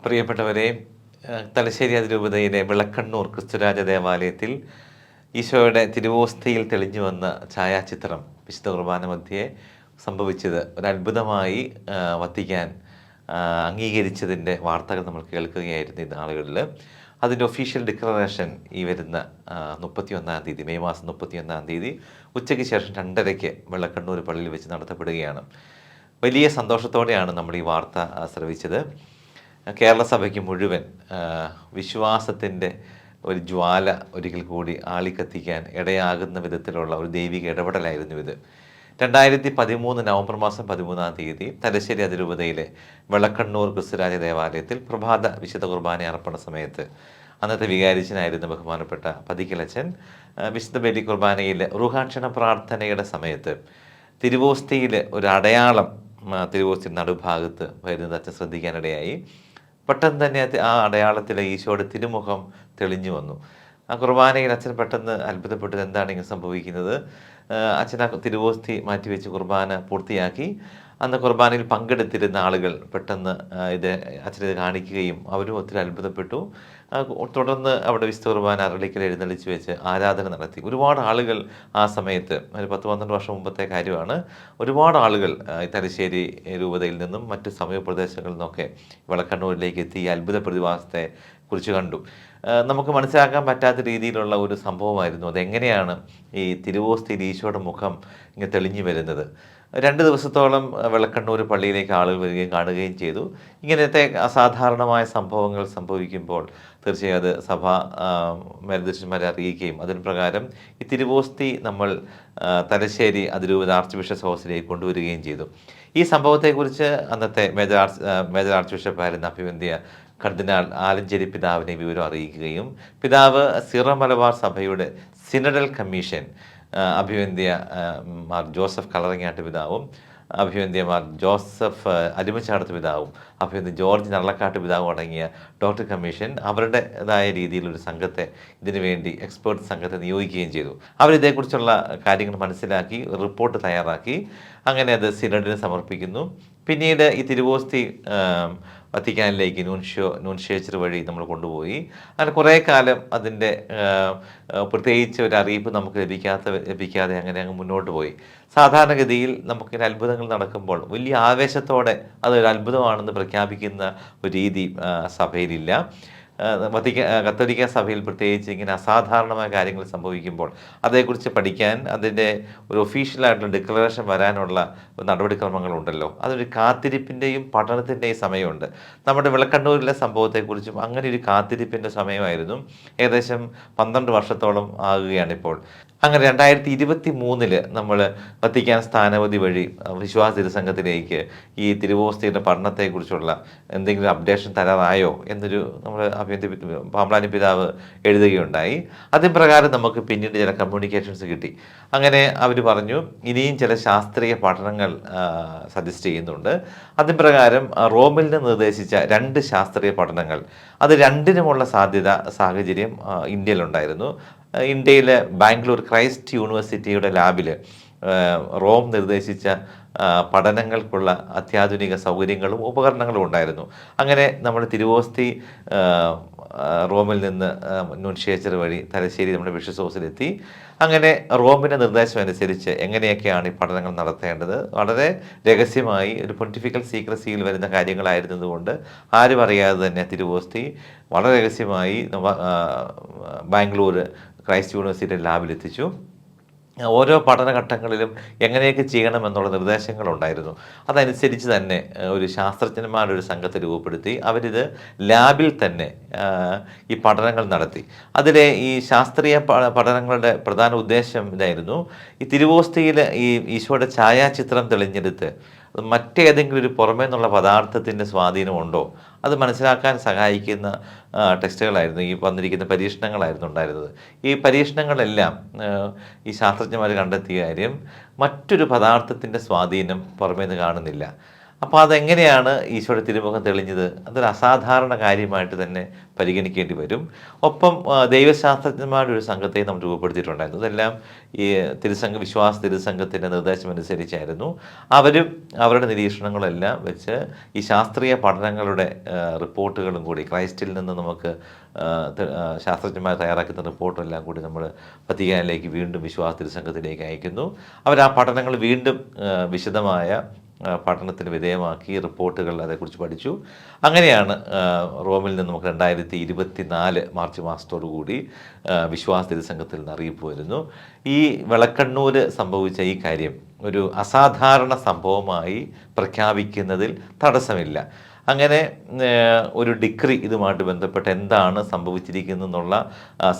പ്രിയപ്പെട്ടവരെ, തലശ്ശേരി അതിരൂപതയിലെ വിളക്കണ്ണൂർ ക്രിസ്തുരാജ ദേവാലയത്തിൽ ഈശോയുടെ തിരുവോസ്തിയിൽ തെളിഞ്ഞു വന്ന ഛായാചിത്രം വിശുദ്ധ കുർബാന മധ്യേ സംഭവിച്ചത് ഒരത്ഭുതമായി വത്തിക്കാൻ അംഗീകരിച്ചതിൻ്റെ വാർത്തകൾ നമ്മൾ കേൾക്കുകയായിരുന്നു ഈ നാളുകളിൽ. അതിൻ്റെ ഒഫീഷ്യൽ ഡിക്ലറേഷൻ ഈ വരുന്ന 31-ാം തീയതി, മെയ് മാസം 31-ാം തീയതി ഉച്ചയ്ക്ക് ശേഷം 2:30 വെള്ളക്കണ്ണൂർ പള്ളിയിൽ വെച്ച് നടത്തപ്പെടുകയാണ്. വലിയ സന്തോഷത്തോടെയാണ് നമ്മൾ ഈ വാർത്ത ശ്രവിച്ചത്. കേരള സഭയ്ക്ക് മുഴുവൻ വിശ്വാസത്തിൻ്റെ ഒരു ജ്വാല ഒരിക്കൽ കൂടി ആളിക്കത്തിക്കാൻ ഇടയാകുന്ന വിധത്തിലുള്ള ഒരു ദൈവിക ഇടപെടലായിരുന്നു ഇത്. 2013 നവംബർ മാസം 13-ാം തീയതി തലശ്ശേരി അതിരൂപതയിലെ വെളക്കണ്ണൂർ ക്രിസ്തുരാജ ദേവാലയത്തിൽ പ്രഭാത വിശുദ്ധ കുർബാന അർപ്പണ സമയത്ത് അന്നത്തെ വികാരിച്ചനായിരുന്ന ബഹുമാനപ്പെട്ട പതിക്കലച്ചൻ വിശുദ്ധ ബലി കുർബാനയിൽ റുഹാക്ഷണ പ്രാർത്ഥനയുടെ സമയത്ത് തിരുവോസ്തിയിൽ ഒരു അടയാളം തിരുവോസ്തി നടുഭാഗത്ത് വരുന്നത് അച്ഛൻ ശ്രദ്ധിക്കാനിടയായി. പെട്ടെന്ന് തന്നെ ആ അടയാളത്തിലെ ഈശോയുടെ തിരുമുഖം തെളിഞ്ഞു വന്നു. ആ കുർബാനയിൽ അച്ഛൻ പെട്ടെന്ന് അത്ഭുതപ്പെട്ടത് എന്താണ് ഇങ്ങനെ സംഭവിക്കുന്നത്. അച്ഛൻ ആ തിരുവോസ്തി മാറ്റിവെച്ച് കുർബാന പൂർത്തിയാക്കി. അന്ന് കുർബാനയിൽ പങ്കെടുത്തിരുന്ന ആളുകൾ പെട്ടെന്ന് അച്ഛനിത് കാണിക്കുകയും അവരും ഒത്തിരി അത്ഭുതപ്പെട്ടു. തുടർന്ന് അവിടെ വിശുദ്ധ കുർബാന അരളിക്കൽ എഴുന്നള്ളിച്ച് വെച്ച് ആരാധന നടത്തി. ഒരുപാട് ആളുകൾ ആ സമയത്ത്, ഒരു 10-12 വർഷം മുമ്പത്തെ കാര്യമാണ്, ഒരുപാട് ആളുകൾ തലശ്ശേരി രൂപതയിൽ നിന്നും മറ്റ് സമീപ പ്രദേശങ്ങളിൽ നിന്നൊക്കെ വെളക്കണ്ണൂരിലേക്ക് എത്തി ഈ അത്ഭുത പ്രതിഭാസത്തെ കുറിച്ച് കണ്ടു. നമുക്ക് മനസ്സിലാക്കാൻ പറ്റാത്ത രീതിയിലുള്ള ഒരു സംഭവമായിരുന്നു. അതെങ്ങനെയാണ് ഈ തിരുവോസ്തിയിൽ ഈശോയുടെ മുഖം ഇങ്ങനെ തെളിഞ്ഞു വരുന്നത്. 2 ദിവസത്തോളം വെളക്കണ്ണൂർ പള്ളിയിലേക്ക് ആളുകൾ വരികയും കാണുകയും ചെയ്തു. ഇങ്ങനത്തെ അസാധാരണമായ സംഭവങ്ങൾ സംഭവിക്കുമ്പോൾ തീർച്ചയായും അത് സഭ മേൽദർശന്മാരെ അറിയിക്കുകയും അതിന് പ്രകാരം ഈ തിരുവോസ്തി നമ്മൾ തലശ്ശേരി അതിരൂപത ആർച്ച് ബിഷപ്പ് ഹൗസിലേക്ക് കൊണ്ടുവരികയും ചെയ്തു. ഈ സംഭവത്തെക്കുറിച്ച് അന്നത്തെ മേജർ ആർച്ച് ബിഷപ്പായിരുന്ന അഭിവന്ധ്യ കർദിനാൾ ആലഞ്ചേരി പിതാവിനെ വിവരം അറിയിക്കുകയും പിതാവ് സിറോ മലബാർ സഭയുടെ സിനഡൽ കമ്മീഷൻ അഭിവന്ധ്യ മാർ ജോസഫ് കളറങ്ങാട്ട് പിതാവും അഭിവന്ധ്യ മാർ ജോസഫ് അരിമച്ചാടത്ത് പിതാവും അഭിവന്ധ്യ ജോർജ് നള്ളക്കാട്ട് പിതാവും അടങ്ങിയ ഡോക്ടർ കമ്മീഷൻ അവരുടേതായ രീതിയിലൊരു സംഘത്തെ ഇതിനു വേണ്ടി എക്സ്പേർട്ട് സംഘത്തെ നിയോഗിക്കുകയും ചെയ്തു. അവരിതേക്കുറിച്ചുള്ള കാര്യങ്ങൾ മനസ്സിലാക്കി റിപ്പോർട്ട് തയ്യാറാക്കി അങ്ങനെ അത് സിനഡിന് സമർപ്പിക്കുന്നു. പിന്നീട് ഈ തിരുവോസ്തി വത്തിക്കാനിലേക്ക് നൂൻഷ്യേച്ചർ വഴി നമ്മൾ കൊണ്ടുപോയി. അങ്ങനെ കുറേ കാലം അതിൻ്റെ പ്രത്യേകിച്ച് ഒരു അറിയിപ്പ് നമുക്ക് ലഭിക്കാതെ അങ്ങനെ അങ്ങ് മുന്നോട്ട് പോയി. സാധാരണഗതിയിൽ നമുക്കിങ്ങനെ അത്ഭുതങ്ങൾ നടക്കുമ്പോൾ വലിയ ആവേശത്തോടെ അതൊരു അത്ഭുതമാണെന്ന് പ്രഖ്യാപിക്കുന്ന ഒരു രീതി സഭയിലില്ല. കത്തോലിക്ക സഭയിൽ പ്രത്യേകിച്ച് ഇങ്ങനെ അസാധാരണമായ കാര്യങ്ങൾ സംഭവിക്കുമ്പോൾ അതേക്കുറിച്ച് പഠിക്കാൻ അതിൻ്റെ ഒരു ഒഫീഷ്യലായിട്ടുള്ള ഡിക്ലറേഷൻ വരാനുള്ള നടപടിക്രമങ്ങളുണ്ടല്ലോ. അതൊരു കാത്തിരിപ്പിൻ്റെയും പഠനത്തിൻ്റെയും സമയമുണ്ട്. നമ്മുടെ വെളക്കണ്ണൂരിലെ സംഭവത്തെക്കുറിച്ചും അങ്ങനെ ഒരു കാത്തിരിപ്പിൻ്റെ സമയമായിരുന്നു. ഏകദേശം 12 വർഷത്തോളം ആകുകയാണിപ്പോൾ. അങ്ങനെ 2023 നമ്മൾ വത്തിക്കാൻ സ്ഥാനപതി വഴി വിശ്വാസ തിരുസംഘത്തിലേക്ക് ഈ തിരുവോസ്തിയുടെ പഠനത്തെക്കുറിച്ചുള്ള എന്തെങ്കിലും അപ്ഡേഷൻ തരാറായോ എന്നൊരു നമ്മൾ പാമ്പ്ളാനി പിതാവ് എഴുതുകയുണ്ടായി. അതിന് പ്രകാരം നമുക്ക് പിന്നീട് ചില കമ്മ്യൂണിക്കേഷൻസ് കിട്ടി. അങ്ങനെ അവർ പറഞ്ഞു ഇനിയും ചില ശാസ്ത്രീയ പഠനങ്ങൾ സജസ്റ്റ് ചെയ്യുന്നുണ്ട്. അതിന് പ്രകാരം റോമിൽ നിന്ന് നിർദ്ദേശിച്ച 2 ശാസ്ത്രീയ പഠനങ്ങൾ, അത് രണ്ടിനുമുള്ള സാഹചര്യം ഇന്ത്യയിലുണ്ടായിരുന്നു. ഇന്ത്യയിലെ ബാംഗ്ലൂർ ക്രൈസ്റ്റ് യൂണിവേഴ്സിറ്റിയുടെ ലാബിൽ റോം നിർദ്ദേശിച്ച പഠനങ്ങൾക്കുള്ള അത്യാധുനിക സൗകര്യങ്ങളും ഉപകരണങ്ങളും ഉണ്ടായിരുന്നു. അങ്ങനെ നമ്മൾ തിരുവോസ്തി റോമിൽ നിന്ന് നൂൻഷ്യേച്ചർ വഴി തലശ്ശേരി നമ്മുടെ ബിഷപ്പ് ഹൗസിലെത്തി. അങ്ങനെ റോമിൻ്റെ നിർദ്ദേശം അനുസരിച്ച് എങ്ങനെയൊക്കെയാണ് ഈ പഠനങ്ങൾ നടത്തേണ്ടത് വളരെ രഹസ്യമായി ഒരു പൊണ്ടിഫിക്കൽ സീക്രസിയിൽ വരുന്ന കാര്യങ്ങളായിരുന്നതുകൊണ്ട് ആരും അറിയാതെ തന്നെ തിരുവോസ്തി വളരെ രഹസ്യമായി ബാംഗ്ലൂർ ക്രൈസ്റ്റ് യൂണിവേഴ്സിറ്റി ലാബിലെത്തിച്ചു. ഓരോ പഠനഘട്ടങ്ങളിലും എങ്ങനെയൊക്കെ ചെയ്യണമെന്നുള്ള നിർദ്ദേശങ്ങളുണ്ടായിരുന്നു. അതനുസരിച്ച് തന്നെ ഒരു ശാസ്ത്രജ്ഞന്മാരുടെ ഒരു സംഘത്തെ രൂപപ്പെടുത്തി അവരിത് ലാബിൽ തന്നെ ഈ പഠനങ്ങൾ നടത്തി. അതിലെ ഈ ശാസ്ത്രീയ പഠനങ്ങളുടെ പ്രധാന ഉദ്ദേശം ഇതായിരുന്നു: ഈ തിരുവോസ്തിയിൽ ഈ ഈശോയുടെ ഛായാചിത്രം തെളിഞ്ഞെടുത്ത് മറ്റേതെങ്കിലും ഒരു പുറമേ നിന്നുള്ള പദാർത്ഥത്തിൻ്റെ സ്വാധീനമുണ്ടോ അത് മനസ്സിലാക്കാൻ സഹായിക്കുന്ന ടെസ്റ്റുകളായിരുന്നു, ഈ വന്നിരിക്കുന്ന പരീക്ഷണങ്ങളായിരുന്നു ഉണ്ടായിരുന്നത്. ഈ പരീക്ഷണങ്ങളെല്ലാം ഈ ശാസ്ത്രജ്ഞന്മാർ കണ്ടെത്തിയ കാര്യം മറ്റൊരു പദാർത്ഥത്തിൻ്റെ സ്വാധീനം പുറമേ നിന്ന് കാണുന്നില്ല. അപ്പോൾ അതെങ്ങനെയാണ് ഈശോയുടെ തിരുമുഖം തെളിഞ്ഞത്? അതൊരു അസാധാരണ കാര്യമായിട്ട് തന്നെ പരിഗണിക്കേണ്ടി വരും. ഒപ്പം ദൈവശാസ്ത്രജ്ഞന്മാരുടെ ഒരു സംഘത്തെ നമ്മൾ രൂപപ്പെടുത്തിയിട്ടുണ്ടായിരുന്നു. ഇതെല്ലാം ഈ വിശ്വാസ തിരുസംഘത്തിൻ്റെ നിർദ്ദേശമനുസരിച്ചായിരുന്നു. അവരും അവരുടെ നിരീക്ഷണങ്ങളെല്ലാം വെച്ച് ഈ ശാസ്ത്രീയ പഠനങ്ങളുടെ റിപ്പോർട്ടുകളും കൂടി ക്രൈസ്റ്റിൽ നിന്ന് നമുക്ക് ശാസ്ത്രജ്ഞന്മാർ തയ്യാറാക്കുന്ന റിപ്പോർട്ടെല്ലാം കൂടി നമ്മൾ വത്തിക്കാനിലേക്ക് വീണ്ടും വിശ്വാസ തിരുസംഘത്തിലേക്ക് അയക്കുന്നു. അവർ ആ പഠനങ്ങൾ വീണ്ടും വിശദമായ പഠനത്തിന് വിധേയമാക്കി റിപ്പോർട്ടുകൾ അതേക്കുറിച്ച് പഠിച്ചു. അങ്ങനെയാണ് റോമിൽ നിന്ന് നമുക്ക് 2024 മാർച്ച് മാസത്തോടു കൂടി വിശ്വാസ തിരുസംഘത്തിൽ നിന്ന് അറിയിപ്പ് വരുന്നു. ഈ വിളക്കണ്ണൂർ സംഭവിച്ച ഈ കാര്യം ഒരു അസാധാരണ സംഭവമായി പ്രഖ്യാപിക്കുന്നതിൽ തടസ്സമില്ല. അങ്ങനെ ഒരു ഡിക്രി ഇതുമായിട്ട് ബന്ധപ്പെട്ട് എന്താണ് സംഭവിച്ചിരിക്കുന്നതെന്നുള്ള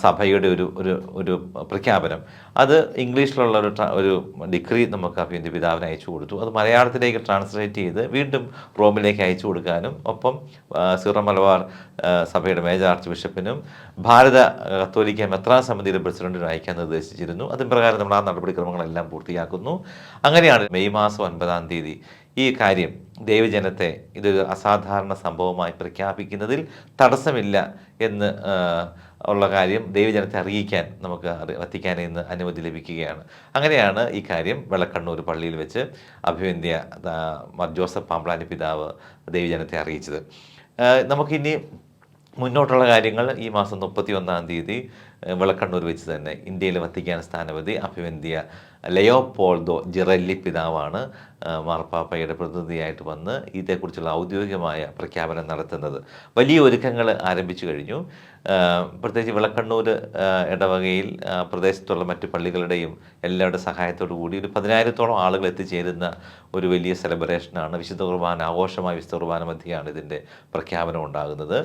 സഭയുടെ ഒരു ഒരു ഒരു പ്രഖ്യാപനം, അത് ഇംഗ്ലീഷിലുള്ള ഒരു ഡിക്രി നമുക്ക് അഭിയന്തി പിതാവിന് അയച്ചു കൊടുത്തു. അത് മലയാളത്തിലേക്ക് ട്രാൻസ്ലേറ്റ് ചെയ്ത് വീണ്ടും റോമിലേക്ക് അയച്ചു കൊടുക്കാനും ഒപ്പം സീറോ മലബാർ സഭയുടെ മേജർ ആർച്ച് ബിഷപ്പിനും ഭാരത കത്തോലിക്ക മെത്രാൻ സമിതിയുടെ പ്രസിഡന്റിനും അയക്കാൻ നിർദ്ദേശിച്ചിരുന്നു. അതിന് പ്രകാരം നമ്മൾ ആ നടപടിക്രമങ്ങളെല്ലാം പൂർത്തിയാക്കുന്നു. അങ്ങനെയാണ് മെയ് മാസം 9-ാം തീയതി ഈ കാര്യം ദൈവജനത്തെ ഇതൊരു അസാധാരണ സംഭവമായി പ്രഖ്യാപിക്കുന്നതിൽ തടസ്സമില്ല എന്ന് ഉള്ള കാര്യം ദൈവജനത്തെ അറിയിക്കാൻ നമുക്ക് വത്തിക്കാനിൽ നിന്ന് അനുമതി ലഭിക്കുകയാണ്. അങ്ങനെയാണ് ഈ കാര്യം വിളക്കണ്ണൂർ പള്ളിയിൽ വെച്ച് അഭിവന്ദ്യ മാർ ജോസഫ് പാമ്പ്ളാനി പിതാവ് ദൈവജനത്തെ അറിയിച്ചത്. നമുക്കിനി മുന്നോട്ടുള്ള കാര്യങ്ങൾ ഈ മാസം 31-ാം തീയതി വിളക്കണ്ണൂർ വെച്ച് തന്നെ ഇന്ത്യയിലെ വത്തിക്കാൻ സ്ഥാനപതി അഭിവന്ദ്യ ലയോപോൾദോ ജിറല്ലി പിതാവാണ് മാർപ്പാപ്പയുടെ പ്രതിനിധിയായിട്ട് വന്ന് ഇതേക്കുറിച്ചുള്ള ഔദ്യോഗികമായ പ്രഖ്യാപനം നടത്തുന്നത്. വലിയ ഒരുക്കങ്ങൾ ആരംഭിച്ചു കഴിഞ്ഞു. പ്രത്യേകിച്ച് വിളക്കണ്ണൂർ ഇടവകയിൽ പ്രദേശത്തുള്ള മറ്റ് പള്ളികളുടെയും എല്ലാവരുടെ സഹായത്തോടു കൂടി ഒരു 10,000-ഓളം ആളുകൾ എത്തിച്ചേരുന്ന ഒരു വലിയ സെലിബ്രേഷനാണ്. വിശുദ്ധ കുർബാന ആഘോഷമായ വിശുദ്ധ കുർബാന മധ്യയാണ് ഇതിൻ്റെ പ്രഖ്യാപനം ഉണ്ടാകുന്നത്.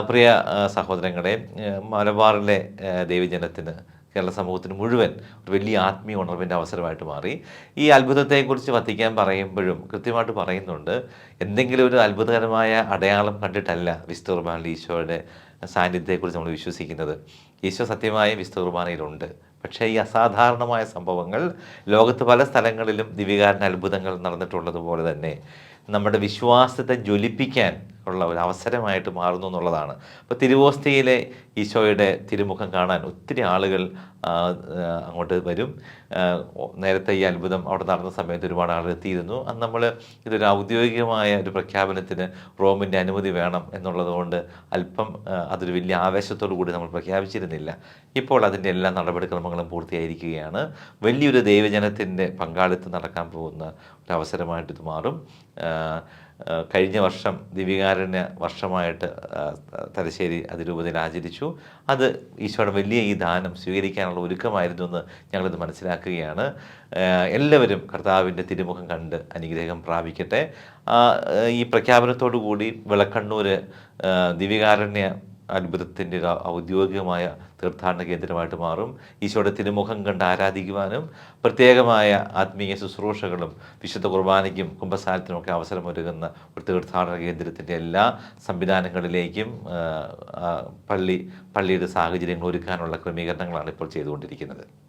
പ്രിയ സഹോദരങ്ങളെ, മലബാറിലെ ദൈവജനത്തിന്, കേരള സമൂഹത്തിന് മുഴുവൻ ഒരു വലിയ ആത്മീയ ഉണർവിൻ്റെ അവസരമായിട്ട് മാറി. ഈ അത്ഭുതത്തെക്കുറിച്ച് വത്തിക്കാൻ പറയുമ്പോഴും കൃത്യമായിട്ട് പറയുന്നുണ്ട്, എന്തെങ്കിലും ഒരു അത്ഭുതകരമായ അടയാളം കണ്ടിട്ടല്ല വിശുദ്ധ കുർബാനയിൽ ഈശോയുടെ സാന്നിധ്യത്തെക്കുറിച്ച് നമ്മൾ വിശ്വസിക്കുന്നത്. ഈശോ സത്യമായും വിശുദ്ധ കുർബാനയിലുണ്ട്. പക്ഷേ ഈ അസാധാരണമായ സംഭവങ്ങൾ ലോകത്ത് പല സ്ഥലങ്ങളിലും ദിവ്യകാരുണ്യ അത്ഭുതങ്ങൾ നടന്നിട്ടുള്ളതുപോലെ തന്നെ നമ്മുടെ വിശ്വാസത്തെ ജ്വലിപ്പിക്കാൻ ഉള്ള ഒരു അവസരമായിട്ട് മാറുന്നു എന്നുള്ളതാണ്. അപ്പോൾ തിരുവോസ്തിയിലെ ഈശോയുടെ തിരുമുഖം കാണാൻ ഒത്തിരി ആളുകൾ അങ്ങോട്ട് വരും. നേരത്തെ ഈ അത്ഭുതം അവിടെ നടന്ന സമയത്ത് ഒരുപാട് ആളുകൾ എത്തിയിരുന്നു. അന്ന് നമ്മൾ ഇതൊരു ഔദ്യോഗികമായ ഒരു പ്രഖ്യാപനത്തിന് റോമിൻ്റെ അനുമതി വേണം എന്നുള്ളതുകൊണ്ട് അല്പം അതൊരു വലിയ ആവേശത്തോടു കൂടി നമ്മൾ പ്രഖ്യാപിച്ചിരുന്നില്ല. ഇപ്പോൾ അതിൻ്റെ എല്ലാ നടപടിക്രമങ്ങളും പൂർത്തിയായിരിക്കുകയാണ്. വലിയൊരു ദൈവജനത്തിൻ്റെ പങ്കാളിത്തം നടക്കാൻ പോകുന്ന ഒരു അവസരമായിട്ട് ഇത് മാറും. കഴിഞ്ഞ വർഷം ദിവ്യകാരുണ്യ വർഷമായിട്ട് തലശ്ശേരി അതിരൂപതയിൽ ആചരിച്ചു. അത് ഈശോയുടെ വലിയ ഈ ദാനം സ്വീകരിക്കാനുള്ള ഒരുക്കമായിരുന്നു എന്ന് ഞങ്ങളിത് മനസ്സിലാക്കുകയാണ്. എല്ലാവരും കർത്താവിൻ്റെ തിരുമുഖം കണ്ട് അനുഗ്രഹം പ്രാപിക്കട്ടെ. ഈ പ്രഖ്യാപനത്തോടു കൂടി വിളക്കണ്ണൂർ ദിവ്യകാരുണ്യ അത്ഭുതത്തിൻ്റെ ഔദ്യോഗികമായ തീർത്ഥാടന കേന്ദ്രമായിട്ട് മാറും. ഈശോയുടെ തിരുമുഖം കണ്ട് ആരാധിക്കുവാനും പ്രത്യേകമായ ആത്മീയ ശുശ്രൂഷകളും വിശുദ്ധ കുർബാനയ്ക്കും കുംഭസാരത്തിനുമൊക്കെ അവസരമൊരുങ്ങുന്ന ഒരു തീർത്ഥാടന കേന്ദ്രത്തിൻ്റെ എല്ലാ സംവിധാനങ്ങളിലേക്കും പള്ളിയുടെ സാഹചര്യങ്ങൾ ഒരുക്കാനുള്ള ക്രമീകരണങ്ങളാണ് ഇപ്പോൾ ചെയ്തുകൊണ്ടിരിക്കുന്നത്.